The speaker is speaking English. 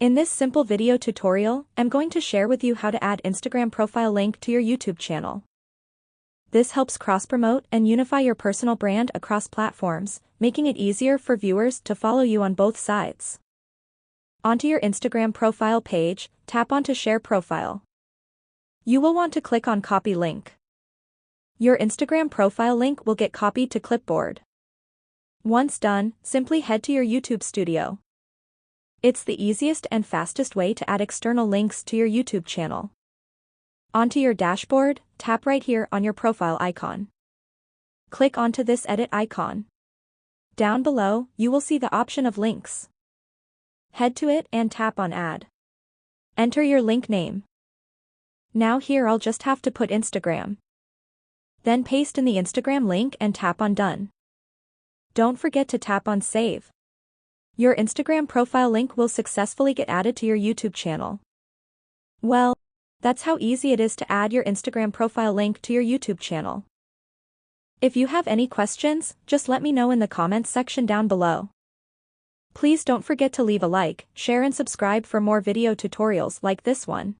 In this simple video tutorial, I'm going to share with you how to add Instagram profile link to your YouTube channel. This helps cross-promote and unify your personal brand across platforms, making it easier for viewers to follow you on both sides. Onto your Instagram profile page, tap onto Share Profile. You will want to click on Copy Link. Your Instagram profile link will get copied to clipboard. Once done, simply head to your YouTube studio. It's the easiest and fastest way to add external links to your YouTube channel. Onto your dashboard, tap right here on your profile icon. Click onto this edit icon. Down below, you will see the option of links. Head to it and tap on Add. Enter your link name. Now here I'll just have to put Instagram. Then paste in the Instagram link and tap on Done. Don't forget to tap on Save. Your Instagram profile link will successfully get added to your YouTube channel. Well, that's how easy it is to add your Instagram profile link to your YouTube channel. If you have any questions, just let me know in the comments section down below. Please don't forget to leave a like, share and subscribe for more video tutorials like this one.